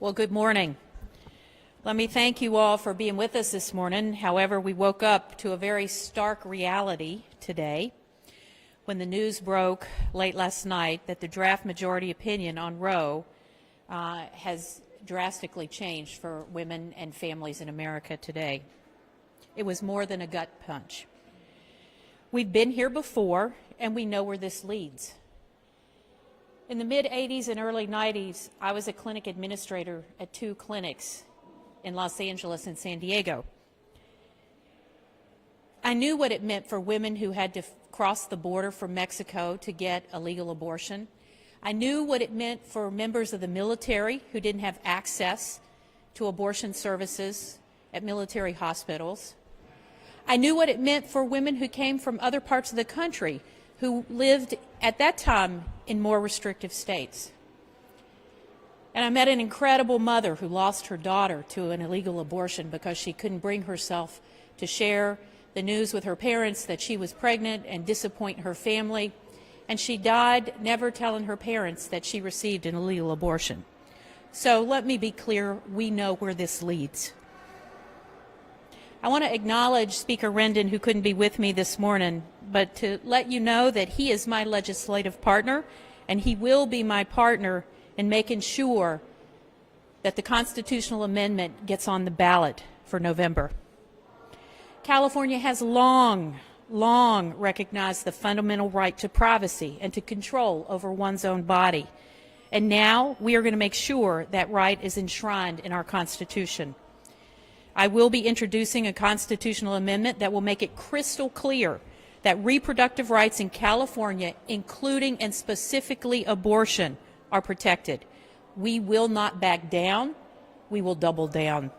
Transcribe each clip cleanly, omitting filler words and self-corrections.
Well, good morning. Let me thank you all for being with us this morning. However, we woke up to a very stark reality today when the news broke late last night that the draft majority opinion on Roe has drastically changed for women and families in America today. It was more than a gut punch. We've been here before, and we know where this leads. In the mid-'80s and early '90s, I was a clinic administrator at 2 clinics in Los Angeles and San Diego. I knew what it meant for women who had to cross the border from Mexico to get a legal abortion. I knew what it meant for members of the military who didn't have access to abortion services at military hospitals. I knew what it meant for women who came from other parts of the country who lived at that time in more restrictive states. And I met an incredible mother who lost her daughter to an illegal abortion because she couldn't bring herself to share the news with her parents that she was pregnant and disappoint her family. And she died never telling her parents that she received an illegal abortion. So let me be clear, we know where this leads. I want to acknowledge Speaker Rendon, who couldn't be with me this morning, but to let you know that he is my legislative partner, and he will be my partner in making sure that the constitutional amendment gets on the ballot for November. California has long recognized the fundamental right to privacy and to control over one's own body. And now we are going to make sure that right is enshrined in our Constitution. I will be introducing a constitutional amendment that will make it crystal clear that reproductive rights in California, including and specifically abortion, are protected. We will not back down. We will double down.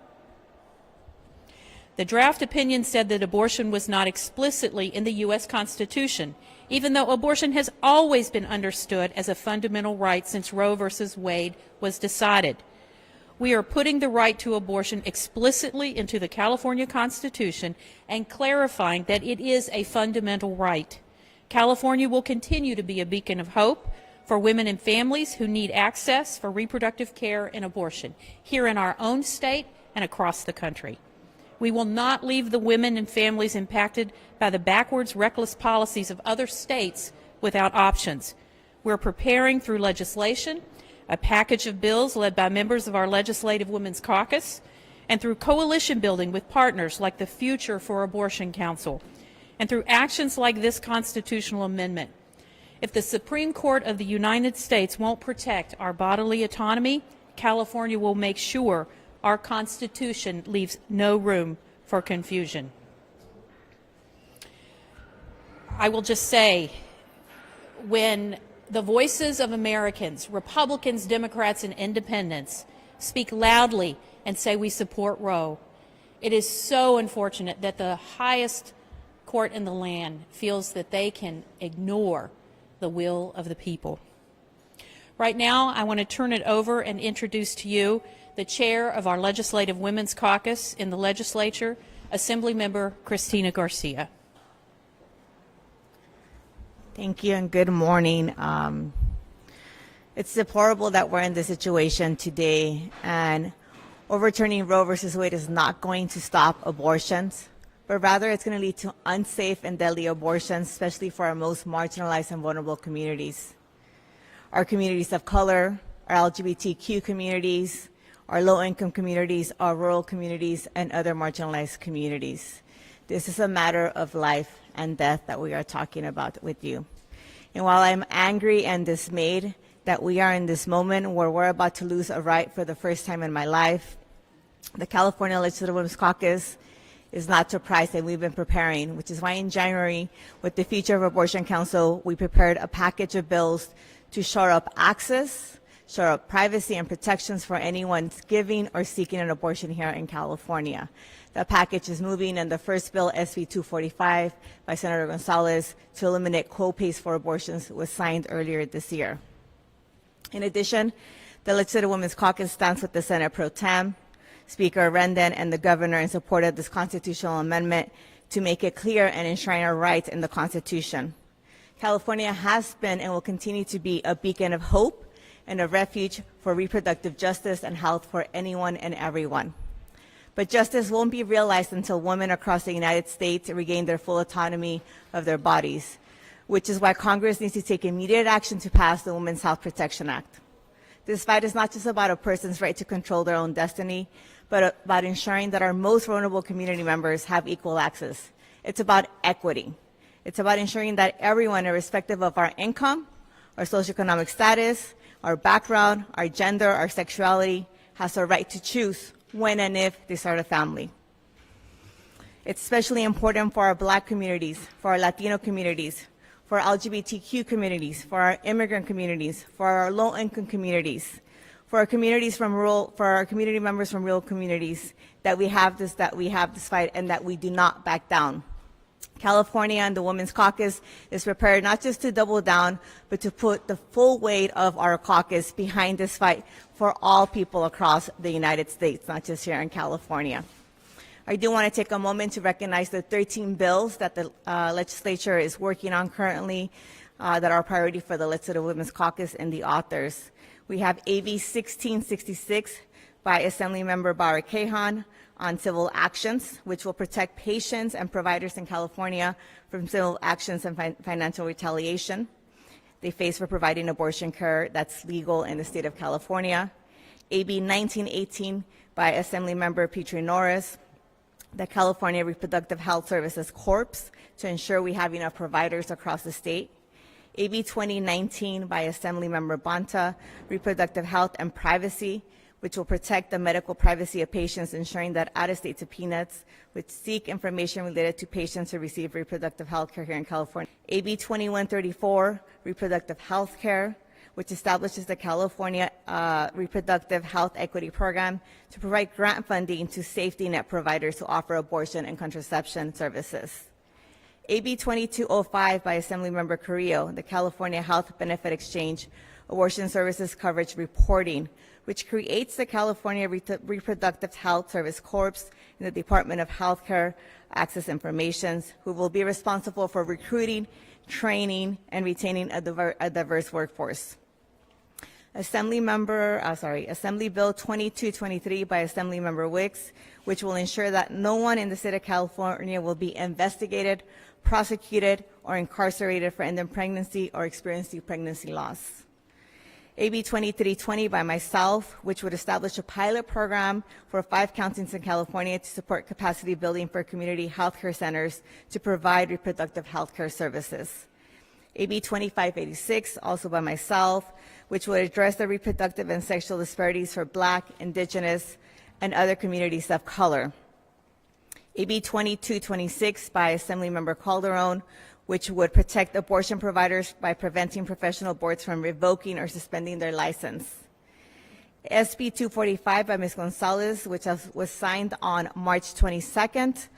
The draft opinion said that abortion was not explicitly in the U.S. Constitution, even though abortion has always been understood as a fundamental right since Roe v. Wade was decided. We are putting the right to abortion explicitly into the California Constitution and clarifying that it is a fundamental right. California will continue to be a beacon of hope for women and families who need access for reproductive care and abortion, here in our own state and across the country. We will not leave the women and families impacted by the backwards, reckless policies of other states without options. We're preparing through legislation a package of bills led by members of our Legislative Women's Caucus, and through coalition building with partners like the Future for Abortion Council, and through actions like this constitutional amendment. If the Supreme Court of the United States won't protect our bodily autonomy, California will make sure our Constitution leaves no room for confusion. I will just say, when the voices of Americans, Republicans, Democrats, and Independents, speak loudly and say we support Roe, it is so unfortunate that the highest court in the land feels that they can ignore the will of the people. Right now, I want to turn it over and introduce to you the chair of our Legislative Women's Caucus in the legislature, Assemblymember Cristina Garcia. Thank you and good morning. It's deplorable that we're in this situation today, and overturning Roe versus Wade is not going to stop abortions, but rather it's going to lead to unsafe and deadly abortions, especially for our most marginalized and vulnerable communities. Our communities of color, our LGBTQ communities, our low-income communities, our rural communities, and other marginalized communities. This is a matter of life and death that we are talking about with you. And while I'm angry and dismayed that we are in this moment where we're about to lose a right for the first time in my life, the California Legislative Women's Caucus is not surprised, and we've been preparing, which is why in January, with the Future of Abortion Council, we prepared a package of bills to shore up access, shore up privacy and protections for anyone giving or seeking an abortion here in California. The package is moving, and the first bill, SB 245 by Senator Gonzalez, to eliminate co-pays for abortions was signed earlier this year. In addition, the Legislative Women's Caucus stands with the Senate Pro Tem, Speaker Rendon, and the Governor in support of this constitutional amendment to make it clear and enshrine our rights in the Constitution. California has been and will continue to be a beacon of hope and a refuge for reproductive justice and health for anyone and everyone. But justice won't be realized until women across the United States regain their full autonomy of their bodies, which is why Congress needs to take immediate action to pass the Women's Health Protection Act. This fight is not just about a person's right to control their own destiny, but about ensuring that our most vulnerable community members have equal access. It's about equity. It's about ensuring that everyone, irrespective of our income, our socioeconomic status, our background, our gender, our sexuality, has the right to choose when and if they start a family. It's especially important for our Black communities, for our Latino communities, for our LGBTQ communities, for our immigrant communities, for our low-income communities, for our communities from rural, for our community members from rural communities, that we have this fight and that we do not back down. California and the Women's Caucus is prepared not just to double down, but to put the full weight of our caucus behind this fight for all people across the United States, not just here in California. I do want to take a moment to recognize the 13 bills that the legislature is working on currently that are a priority for the Legislative Women's Caucus and the authors. We have AB 1666 by Assemblymember Bara Kahan on civil actions, which will protect patients and providers in California from civil actions and financial retaliation they face for providing abortion care that's legal in the state of California. AB 1918 by Assemblymember Petrie Norris, the California Reproductive Health Services Corps, to ensure we have enough providers across the state. AB 2019 by Assemblymember Bonta, Reproductive Health and Privacy, which will protect the medical privacy of patients, ensuring that out-of-state subpoenas which seek information related to patients who receive reproductive health care here in California. AB 2134, Reproductive Health Care, which establishes the California Reproductive Health Equity Program to provide grant funding to safety net providers who offer abortion and contraception services. AB 2205 by Assemblymember Carrillo, the California Health Benefit Exchange, Abortion Services Coverage Reporting, which creates the California Reproductive Health Service Corps in the Department of Healthcare Access Information, who will be responsible for recruiting, training, and retaining a diverse workforce. Assembly Bill 2223 by Assemblymember Wicks, which will ensure that no one in the state of California will be investigated, prosecuted, or incarcerated for ending pregnancy or experiencing pregnancy loss. AB 2320 by myself, which would establish a pilot program for 5 counties in California to support capacity building for community health care centers to provide reproductive health care services. AB 2586, also by myself, which would address the reproductive and sexual disparities for Black, Indigenous, and other communities of color. AB 2226 by Assemblymember Calderon, which would protect abortion providers by preventing professional boards from revoking or suspending their license. SB 245 by Ms. Gonzalez, which was signed on March 22nd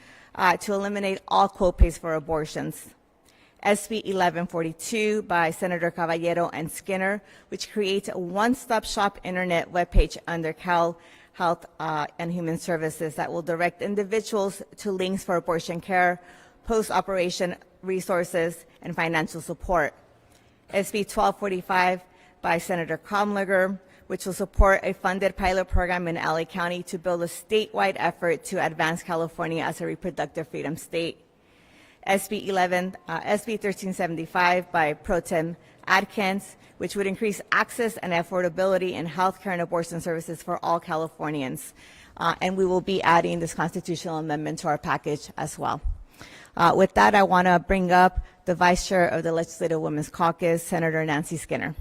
to eliminate all co-pays for abortions. SB 1142 by Senator Caballero and Skinner, which creates a one-stop shop internet webpage under Cal Health and Human Services that will direct individuals to links for abortion care, post-operation resources, and financial support. SB 1245 by Senator Comliger, which will support a funded pilot program in LA County to build a statewide effort to advance California as a reproductive freedom state. SB 1375 by Pro Tem Atkins, which would increase access and affordability in healthcare and abortion services for all Californians. And we will be adding this constitutional amendment to our package as well. With that, I want to bring up the Vice Chair of the Legislative Women's Caucus, Senator Nancy Skinner.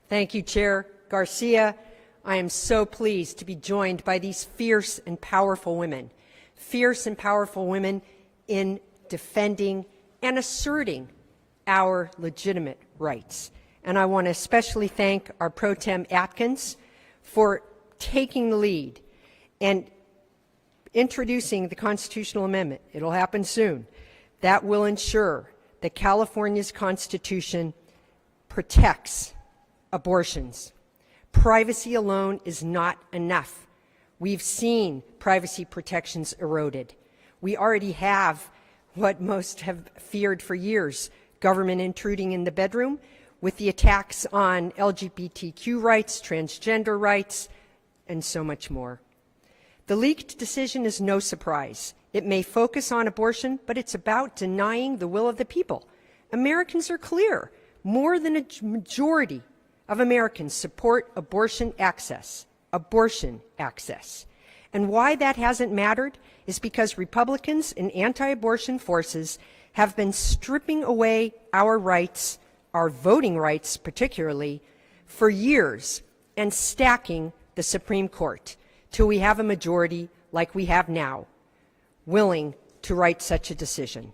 Thank you, Chair Garcia. I am so pleased to be joined by these fierce and powerful women in defending and asserting our legitimate rights. And I want to especially thank our Pro Tem Atkins for taking the lead and introducing the constitutional amendment. It'll happen soon. That will ensure that California's Constitution protects abortions, Privacy alone is not enough. We've seen privacy protections eroded. We already have what most have feared for years, government intruding in the bedroom, with the attacks on LGBTQ rights, transgender rights, and so much more. The leaked decision is no surprise. It may focus on abortion, but it's about denying the will of the people. Americans are clear. More than a majority of Americans support abortion access. Abortion access. And why that hasn't mattered is because Republicans and anti-abortion forces have been stripping away our rights, our voting rights particularly, for years and stacking the Supreme Court till we have a majority like we have now, willing to write such a decision.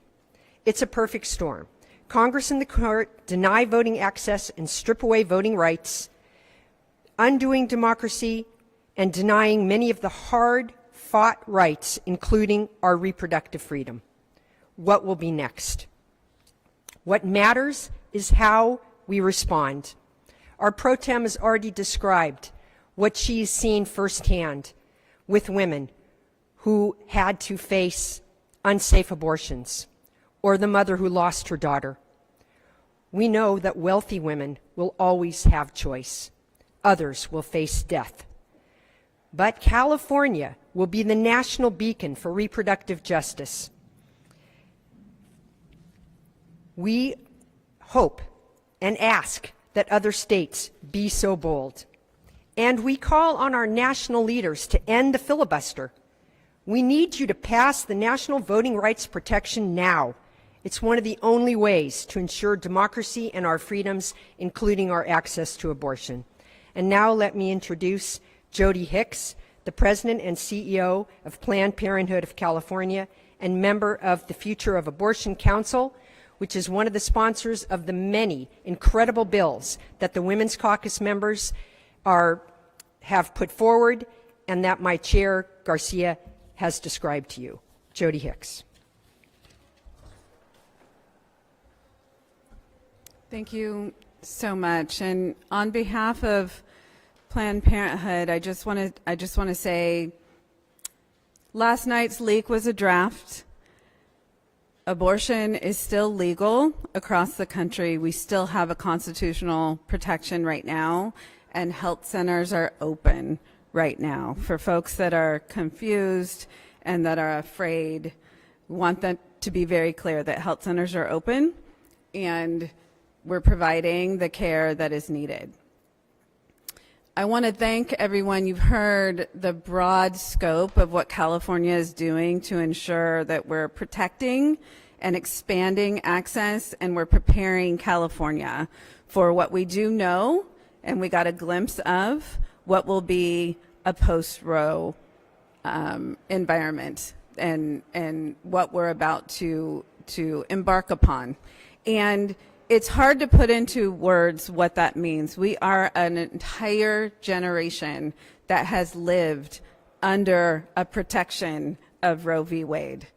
It's a perfect storm. Congress and the court deny voting access and strip away voting rights, undoing democracy and denying many of the hard-fought rights, including our reproductive freedom. What will be next? What matters is how we respond. Our pro tem has already described what she's seen firsthand with women who had to face unsafe abortions, or the mother who lost her daughter. We know that wealthy women will always have choice. Others will face death. But California will be the national beacon for reproductive justice. We hope and ask that other states be so bold. And we call on our national leaders to end the filibuster. We need you to pass the National Voting Rights Protection now. It's one of the only ways to ensure democracy and our freedoms, including our access to abortion. And now let me introduce Jody Hicks, the President and CEO of Planned Parenthood of California and member of the Future of Abortion Council, which is one of the sponsors of the many incredible bills that the Women's Caucus members have put forward and that my chair, Garcia, has described to you. Jody Hicks. Thank you so much. And on behalf of Planned Parenthood, I just want to say last night's leak was a draft. Abortion is still legal across the country. We still have a constitutional protection right now, and health centers are open right now. For folks that are confused and that are afraid, we want them to be very clear that health centers are open and we're providing the care that is needed. I want to thank everyone. You've heard the broad scope of what California is doing to ensure that we're protecting and expanding access, and we're preparing California for what we do know, and we got a glimpse of what will be a post-Roe environment and what we're about to embark upon. And it's hard to put into words what that means. We are an entire generation that has lived under a protection of Roe v. Wade.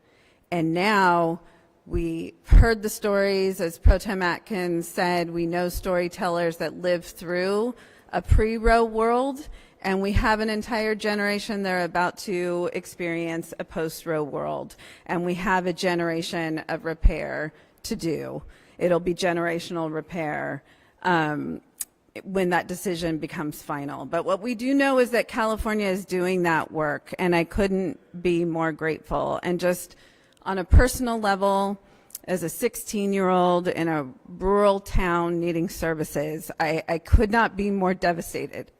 And now we heard the stories, as Pro Tem Atkins said, we know storytellers that lived through a pre-Roe world, and we have an entire generation that are about to experience a post-Roe world. And we have a generation of repair to do. It'll be generational repair when that decision becomes final. But what we do know is that California is doing that work, and I couldn't be more grateful. And just on a personal level, as a 16-year-old in a rural town needing services, I could not be more devastated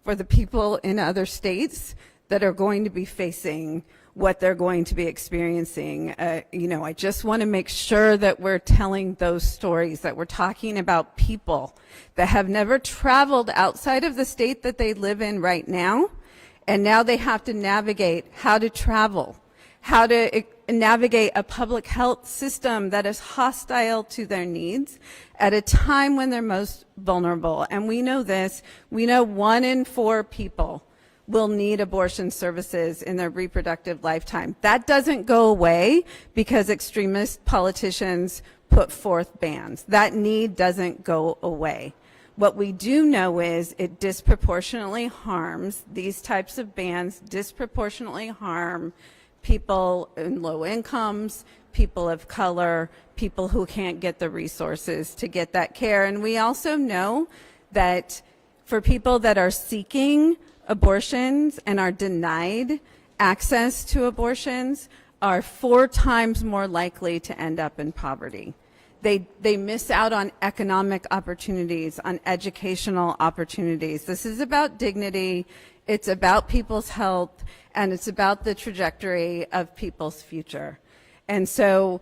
for the people in other states that are going to be facing what they're going to be experiencing. I just want to make sure that we're telling those stories, that we're talking about people that have never traveled outside of the state that they live in right now, and now they have to navigate how to travel, how to navigate a public health system that is hostile to their needs at a time when they're most vulnerable. And we know this. We know 1 in 4 people will need abortion services in their reproductive lifetime. That doesn't go away because extremist politicians put forth bans. That need doesn't go away. What we do know is it disproportionately harms, these types of bans disproportionately harm people in low incomes, people of color, people who can't get the resources to get that care. And we also know that for people that are seeking abortions and are denied access to abortions are 4 times more likely to end up in poverty. They miss out on economic opportunities, on educational opportunities. This is about dignity, it's about people's health, and it's about the trajectory of people's future. And so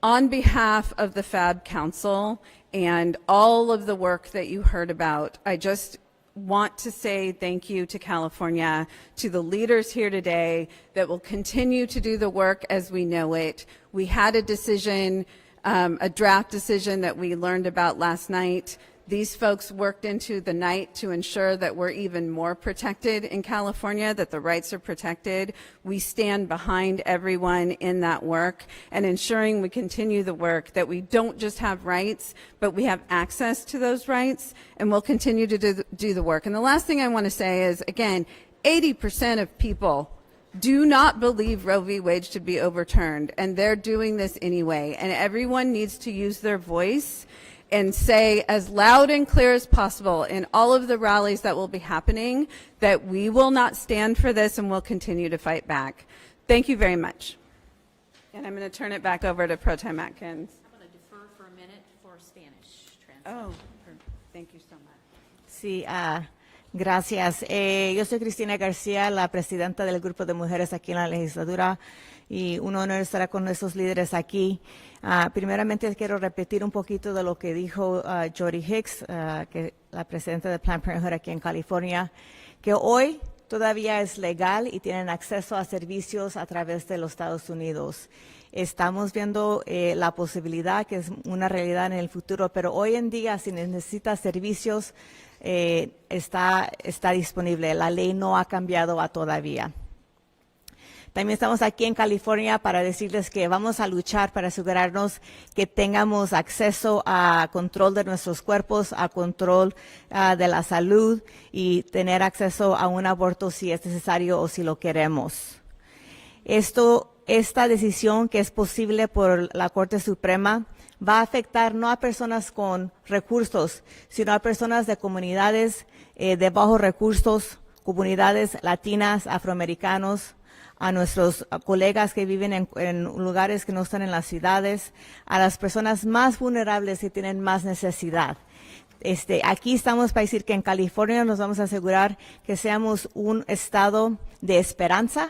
on behalf of the FAB Council and all of the work that you heard about, I just want to say thank you to California, to the leaders here today that will continue to do the work as we know it. We had a decision, a draft decision that we learned about last night. These folks worked into the night to ensure that we're even more protected in California, that the rights are protected. We stand behind everyone in that work and ensuring we continue the work, that we don't just have rights, but we have access to those rights, and we'll continue to do the work. And the last thing I want to say is, again, 80% of people do not believe Roe v. Wade should be overturned, and they're doing this anyway. And everyone needs to use their voice and say as loud and clear as possible in all of the rallies that will be happening that we will not stand for this and will continue to fight back. Thank you very much. And I'm going to turn it back over to Pro Tem Atkins. I'm going to defer for a minute for Spanish translation. Thank you so much. Sí, gracias. Yo soy Cristina García, la presidenta del grupo de mujeres aquí en la legislatura, y un honor estar con nuestros líderes aquí. Primeramente quiero repetir un poquito de lo que dijo Jody Hicks, que la presidenta de Planned Parenthood aquí en California, que hoy todavía es legal y tienen acceso a servicios a través de los Estados Unidos. Estamos viendo la posibilidad, que es una realidad en el futuro, pero hoy en día si necesitas servicios está disponible. La ley no ha cambiado todavía. También estamos aquí en California para decirles que vamos a luchar para asegurarnos que tengamos acceso a control de nuestros cuerpos, a control de la salud y tener acceso a un aborto si es necesario o si lo queremos. Esta decisión que es posible por la Corte Suprema va a afectar no a personas con recursos, sino a personas de comunidades de bajos recursos, comunidades latinas, afroamericanos, a nuestros colegas que viven en lugares que no están en las ciudades, a las personas más vulnerables que tienen más necesidad. Aquí estamos para decir que en California nos vamos a asegurar que seamos un estado de esperanza,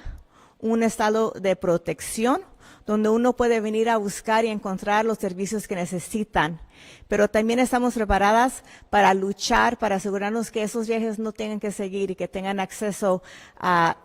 un estado de protección, donde uno puede venir a buscar y encontrar los servicios que necesitan. Pero también estamos preparadas para luchar, para asegurarnos que esos viajes no tengan que seguir y que tengan acceso a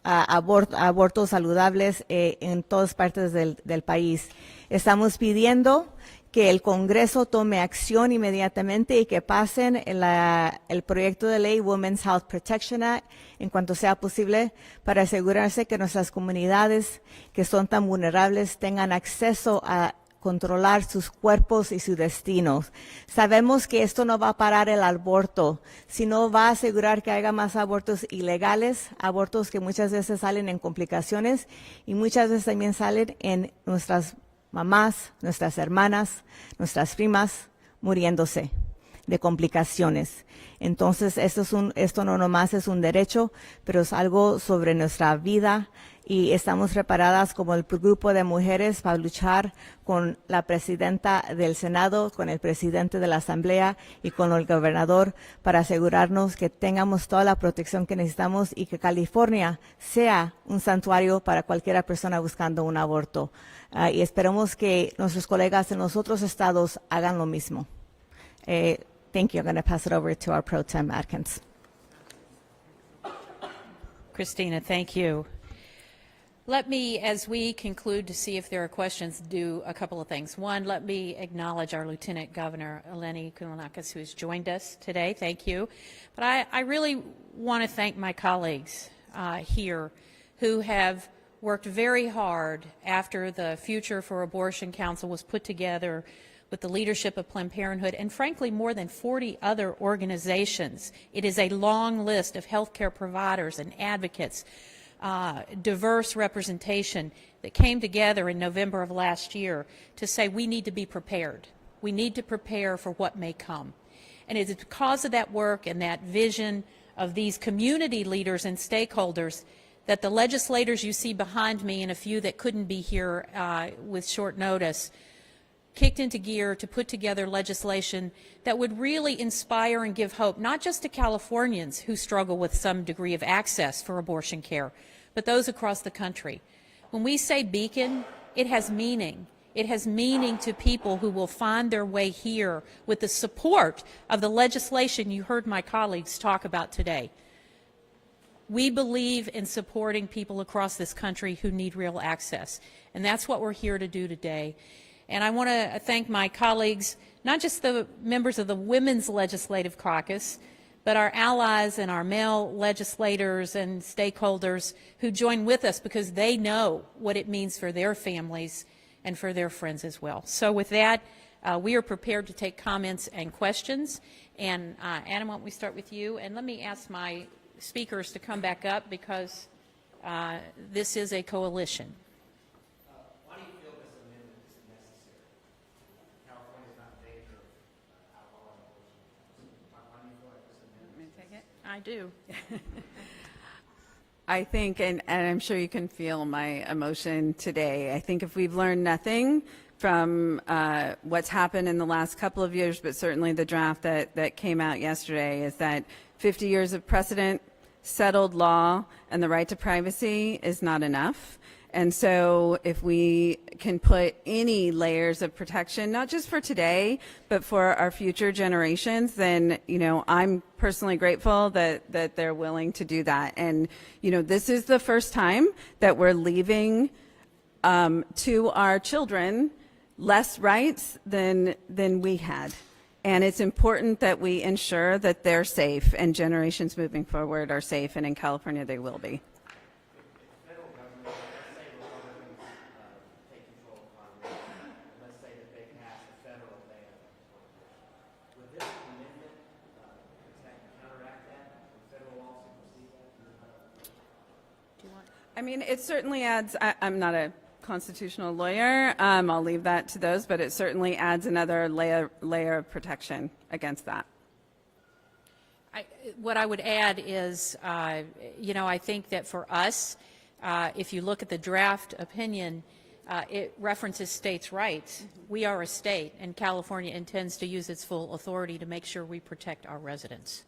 abortos saludables en todas partes del país. Estamos pidiendo que el Congreso tome acción inmediatamente y que pasen el proyecto de ley Women's Health Protection Act en cuanto sea posible para asegurarse que nuestras comunidades que son tan vulnerables tengan acceso a controlar sus cuerpos y sus destinos. Sabemos que esto no va a parar el aborto, sino va a asegurar que haya más abortos ilegales, abortos que muchas veces salen en complicaciones y muchas veces también salen en nuestras mamás, nuestras hermanas, nuestras primas muriéndose de complicaciones. Entonces, esto no nomás es un derecho, pero es algo sobre nuestra vida y estamos preparadas como el grupo de mujeres para luchar con la presidenta del Senado, con el presidente de la Asamblea y con el gobernador para asegurarnos que tengamos toda la protección que necesitamos y que California sea un santuario para cualquier persona buscando un aborto. Y esperamos que nuestros colegas en los otros estados hagan lo mismo. Thank you. I'm going to pass it over to our Pro Tem Atkins. Christina, thank you. Let me, as we conclude to see if there are questions, do a couple of things. One, let me acknowledge our Lieutenant Governor, Eleni Kounalakis, who has joined us today. Thank you. But I really want to thank my colleagues here who have worked very hard after the Future for Abortion Council was put together with the leadership of Planned Parenthood and, frankly, more than 40 other organizations. It is a long list of healthcare providers and advocates, diverse representation that came together in November of last year to say we need to be prepared. We need to prepare for what may come. And it is because of that work and that vision of these community leaders and stakeholders that the legislators you see behind me and a few that couldn't be here with short notice kicked into gear to put together legislation that would really inspire and give hope, not just to Californians who struggle with some degree of access for abortion care, but those across the country. When we say beacon, it has meaning. It has meaning to people who will find their way here with the support of the legislation you heard my colleagues talk about today. We believe in supporting people across this country who need real access, and that's what we're here to do today. And I want to thank my colleagues, not just the members of the Women's Legislative Caucus, but our allies and our male legislators and stakeholders who join with us because they know what it means for their families and for their friends as well. So with that, we are prepared to take comments and questions. And Adam, why don't we start with you? And let me ask my speakers to come back up because this is a coalition. Why do you feel this amendment is necessary? California is not in danger of outlawing abortion. Why do you feel like this amendment? Take it? I do. I think, and I'm sure you can feel my emotion today, I think if we've learned nothing from what's happened in the last couple of years, but certainly the draft that came out yesterday, is that 50 years of precedent, settled law, and the right to privacy is not enough. And so if we can put any layers of protection, not just for today, but for our future generations, then, you know, I'm personally grateful that they're willing to do that. And, you know, this is the first time that we're leaving to our children less rights than we had. And it's important that we ensure that they're safe and generations moving forward are safe, and in California they will be. I mean, it certainly adds, I'm not a constitutional lawyer, I'll leave that to those, but it certainly adds another layer of protection against that. What I would add is, you know, I think that for us, if you look at the draft opinion, it references states' rights. We are a state, and California intends to use its full authority to make sure we protect our residents.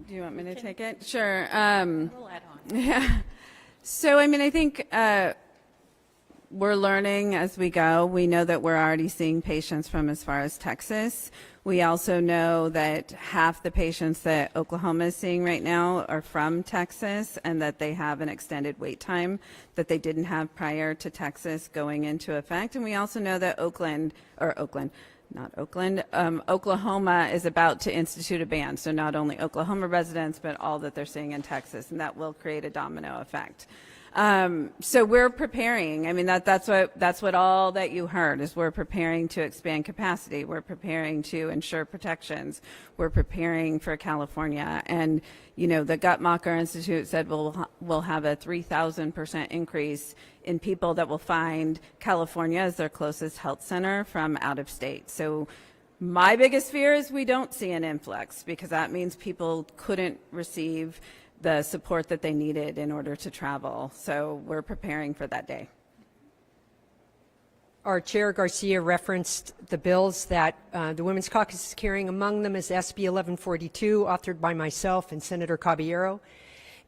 Do you want me to take it? Sure. We'll add on. Yeah. So, I mean, I think we're learning as we go. We know that we're already seeing patients from as far as Texas. We also know that half the patients that Oklahoma is seeing right now are from Texas, and that they have an extended wait time that they didn't have prior to Texas going into effect. And we also know that Oklahoma is about to institute a ban. So not only Oklahoma residents, but all that they're seeing in Texas, and that will create a domino effect. So we're preparing. I mean, that's what all that you heard is. We're preparing to expand capacity. We're preparing to ensure protections. We're preparing for California. And, you know, the Guttmacher Institute said we'll have a 3,000% increase in people that will find California as their closest health center from out of state. So my biggest fear is we don't see an influx, because that means people couldn't receive the support that they needed in order to travel. So we're preparing for that day. Our Chair Garcia referenced the bills that the Women's Caucus is carrying. Among them is SB 1142, authored by myself and Senator Caballero.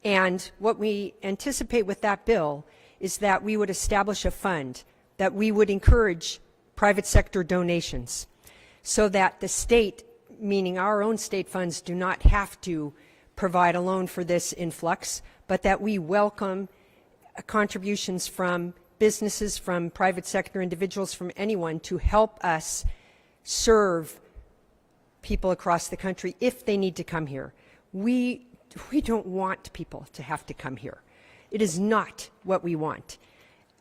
And what we anticipate with that bill is that we would establish a fund, that we would encourage private sector donations, so that the state, meaning our own state funds, do not have to provide a loan for this influx, but that we welcome contributions from businesses, from private sector individuals, from anyone to help us serve people across the country if they need to come here. We don't want people to have to come here. It is not what we want.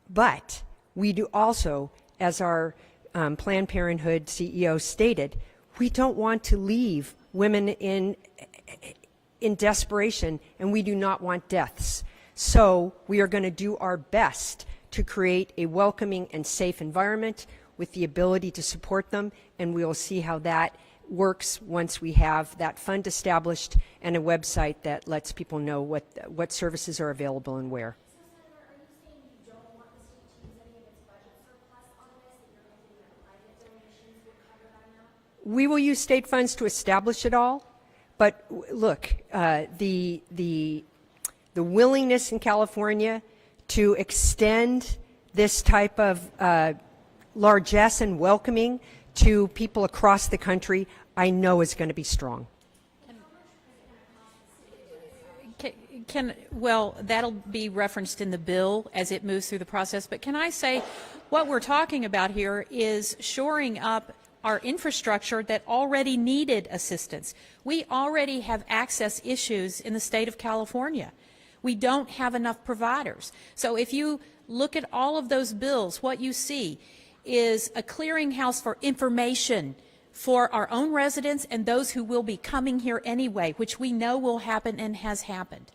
But we do also, as our Planned Parenthood CEO stated, we don't want to leave women in desperation, and we do not want deaths. So we are going to do our best to create a welcoming and safe environment with the ability to support them, and we will see how that works once we have that fund established and a website that lets people know what services are available and where. We will use state funds to establish it all, but look, the willingness in California to extend this type of largesse and welcoming to people across the country, I know is going to be strong. Well, that'll be referenced in the bill as it moves through the process, but can I say what we're talking about here is shoring up our infrastructure that already needed assistance. We already have access issues in the state of California. We don't have enough providers. So if you look at all of those bills, what you see is a clearinghouse for information for our own residents and those who will be coming here anyway, which we know will happen and has happened.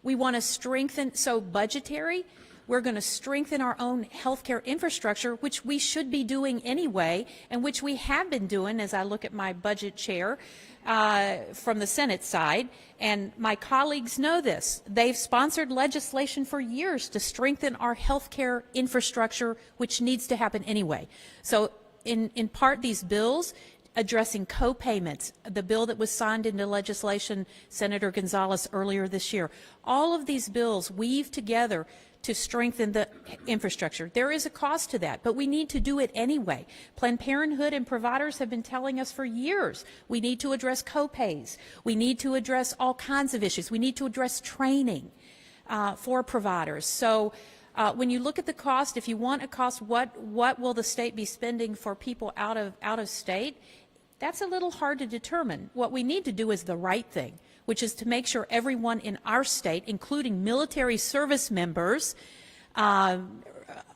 We want to strengthen, so budgetary, we're going to strengthen our own healthcare infrastructure, which we should be doing anyway, and which we have been doing as I look at my budget chair from the Senate side. And my colleagues know this. They've sponsored legislation for years to strengthen our healthcare infrastructure, which needs to happen anyway. So in part, these bills addressing co-payments, the bill that was signed into legislation, Senator Gonzalez, earlier this year, all of these bills weave together to strengthen the infrastructure. There is a cost to that, but we need to do it anyway. Planned Parenthood and providers have been telling us for years we need to address co-pays. We need to address all kinds of issues. We need to address training for providers. So when you look at the cost, if you want a cost, what will the state be spending for people out of state? That's a little hard to determine. What we need to do is the right thing, which is to make sure everyone in our state, including military service members,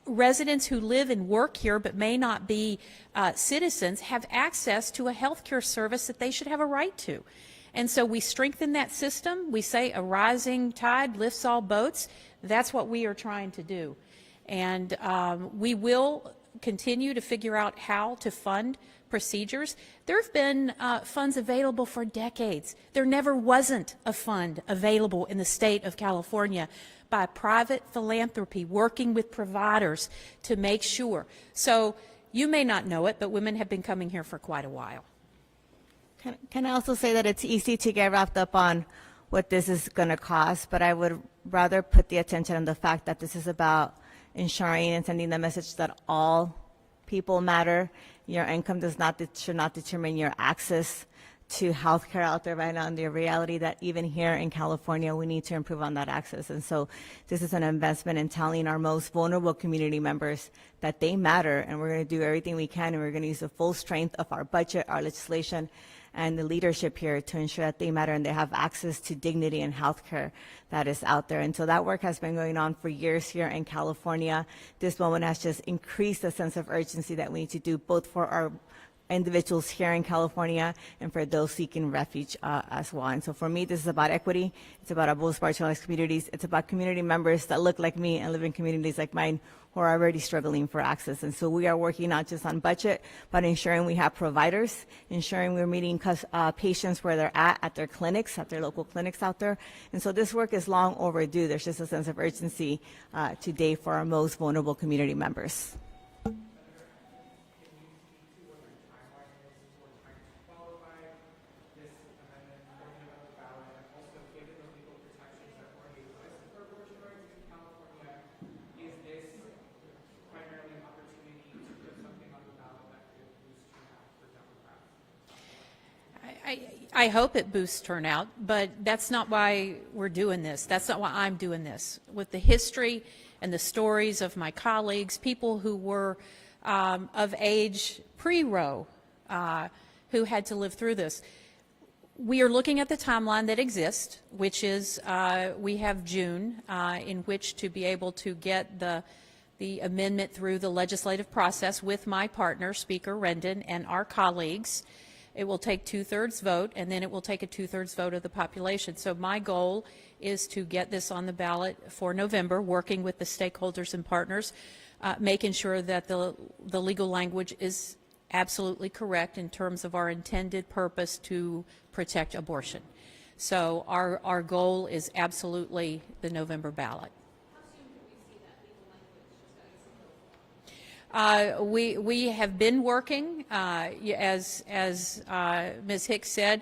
residents who live and work here but may not be citizens, have access to a health care service that they should have a right to. And so we strengthen that system. We say a rising tide lifts all boats. That's what we are trying to do. And we will continue to figure out how to fund procedures. There have been funds available for decades. There never wasn't a fund available in the state of California by private philanthropy working with providers to make sure. So you may not know it, but women have been coming here for quite a while. Can I also say that it's easy to get wrapped up on what this is going to cost, but I would rather put the attention on the fact that this is about ensuring and sending the message that all people matter. Your income should not determine your access to health care out there right now, and the reality that even here in California, we need to improve on that access. And so this is an investment in telling our most vulnerable community members that they matter, and we're going to do everything we can, and we're going to use the full strength of our budget, our legislation, and the leadership here to ensure that they matter and they have access to dignity and health care that is out there. And so that work has been going on for years here in California. This moment has just increased the sense of urgency that we need to do both for our individuals here in California and for those seeking refuge as well. And so for me, this is about equity. It's about our most marginalized communities. It's about community members that look like me and live in communities like mine who are already struggling for access. And so we are working not just on budget, but ensuring we have providers, ensuring we're meeting patients where they're at their clinics, at their local clinics out there. And so this work is long overdue. There's just a sense of urgency today for our most vulnerable community members. I hope it boosts turnout, but that's not why we're doing this. That's not why I'm doing this. With the history and the stories of my colleagues, people who were of age pre-Roe, who had to live through this, we are looking at the timeline that exists, which is we have June in which to be able to get the amendment through the legislative process with my partner, Speaker Rendon, and our colleagues. It will take 2/3 vote, and then it will take a 2/3 vote of the population. So my goal is to get this on the ballot for November, working with the stakeholders and partners, making sure that the legal language is absolutely correct in terms of our intended purpose to protect abortion. So our goal is absolutely the November ballot. We have been working, as Ms. Hicks said,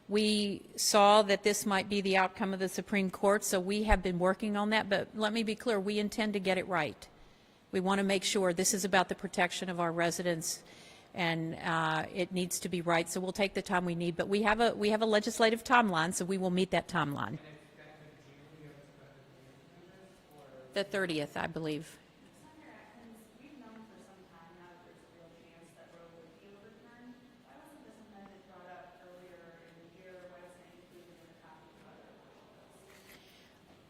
we saw that this might be the outcome of the Supreme Court, so we have been working on that, but let me be clear, we intend to get it right. We want to make sure this is about the protection of our residents, and it needs to be right, so we'll take the time we need, but we have a legislative timeline, so we will meet that timeline. The 30th, I believe.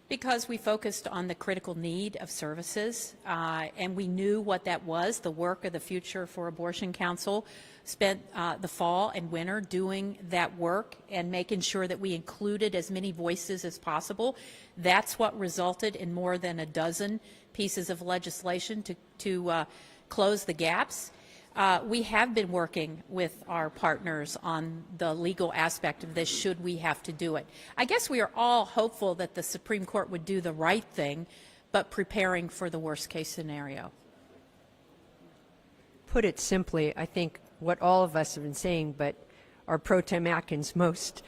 Because we focused on the critical need of services, and we knew what that was. The work of the Future for Abortion Council spent the fall and winter doing that work and making sure that we included as many voices as possible. That's what resulted in more than a dozen pieces of legislation to close the gaps. We have been working with our partners on the legal aspect of this should we have to do it. I guess we are all hopeful that the Supreme Court would do the right thing, but preparing for the worst case scenario. Put it simply, I think what all of us have been saying, but our Pro Tem Atkins most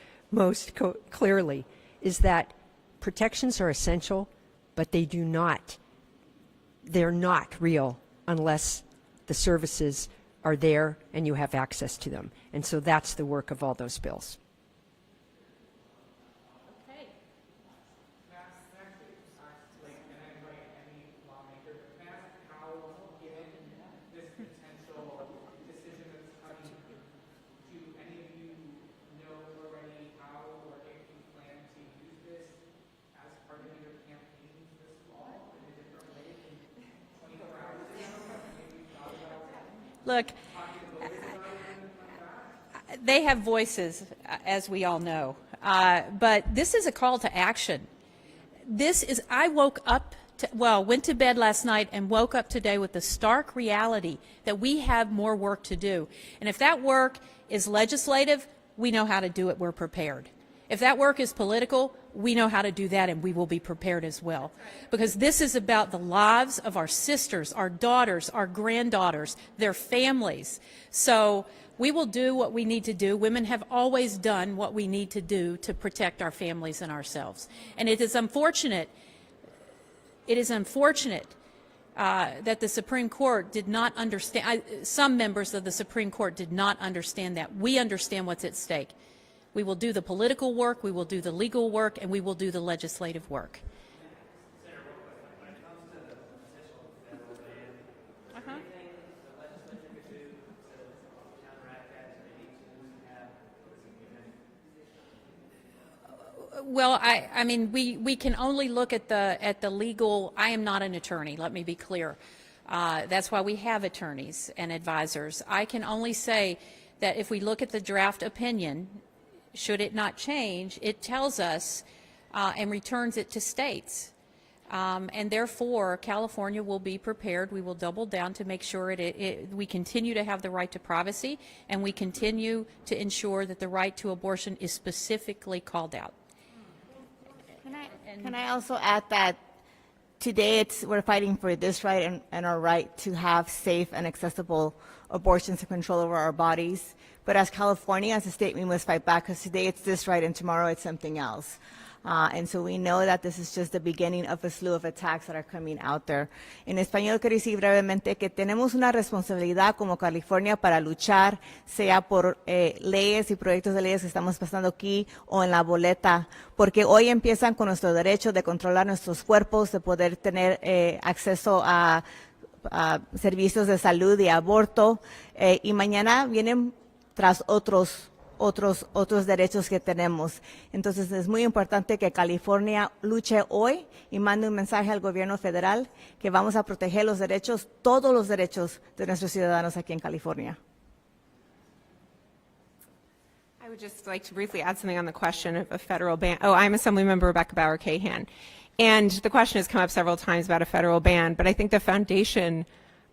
clearly, is that protections are essential, but they're not real unless the services are there and you have access to them. And so that's the work of all those bills. Okay. Look, they have voices, as we all know, but this is a call to action. I woke up, went to bed last night and woke up today with the stark reality that we have more work to do. And if that work is legislative, we know how to do it, we're prepared. If that work is political, we know how to do that, and we will be prepared as well. Because this is about the lives of our sisters, our daughters, our granddaughters, their families. So we will do what we need to do. Women have always done what we need to do to protect our families and ourselves. And it is unfortunate that the Supreme Court did not understand, some members of the Supreme Court did not understand that. We understand what's at stake. We will do the political work, we will do the legal work, and we will do the legislative work. Well, I mean, we can only look at the legal. I am not an attorney, let me be clear. That's why we have attorneys and advisors. I can only say that if we look at the draft opinion, should it not change, it tells us and returns it to states. And therefore, California will be prepared. We will double down to make sure we continue to have the right to privacy, and we continue to ensure that the right to abortion is specifically called out. Can I also add that today we're fighting for this right and our right to have safe and accessible abortions and control over our bodies. But as California, as a state, we must fight back, because today it's this right and tomorrow it's something else. And so we know that this is just the beginning of a slew of attacks that are coming out there. En español quiero decir brevemente que tenemos una responsabilidad como California para luchar, sea por leyes y proyectos de leyes que estamos pasando aquí o en la boleta, porque hoy empiezan con nuestro derecho de controlar nuestros cuerpos, de poder tener acceso a servicios de salud y aborto, y mañana vienen tras otros derechos que tenemos. Entonces es muy importante que California luche hoy y mande un mensaje al gobierno federal que vamos a proteger los derechos, todos los derechos de nuestros ciudadanos aquí en California. I would just like to briefly add something on the question of a federal ban. Oh, I'm Assemblymember Rebecca Bauer-Cahan. And the question has come up several times about a federal ban, but I think the foundation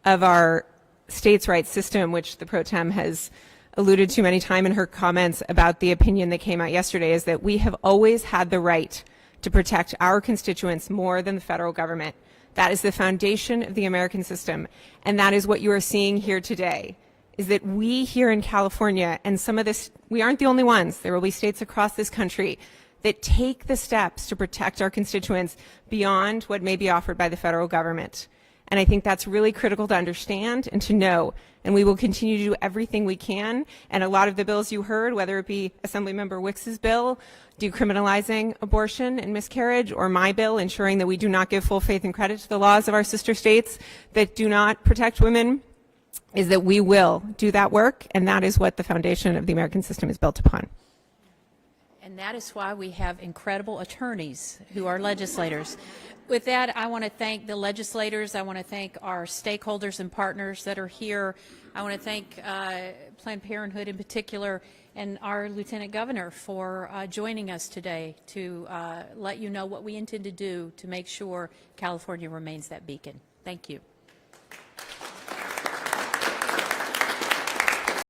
of our states' rights system, which the pro tem has alluded to many times in her comments about the opinion that came out yesterday, is that we have always had the right to protect our constituents more than the federal government. That is the foundation of the American system, and that is what you are seeing here today, is that we here in California, and some of this, we aren't the only ones, there will be states across this country that take the steps to protect our constituents beyond what may be offered by the federal government. And I think that's really critical to understand and to know. And we will continue to do everything we can. And a lot of the bills you heard, whether it be Assemblymember Wicks's bill, decriminalizing abortion and miscarriage, or my bill, ensuring that we do not give full faith and credit to the laws of our sister states that do not protect women, is that we will do that work. And that is what the foundation of the American system is built upon. And that is why we have incredible attorneys who are legislators. With that, I want to thank the legislators. I want to thank our stakeholders and partners that are here. I want to thank Planned Parenthood in particular and our Lieutenant Governor for joining us today to let you know what we intend to do to make sure California remains that beacon. Thank you.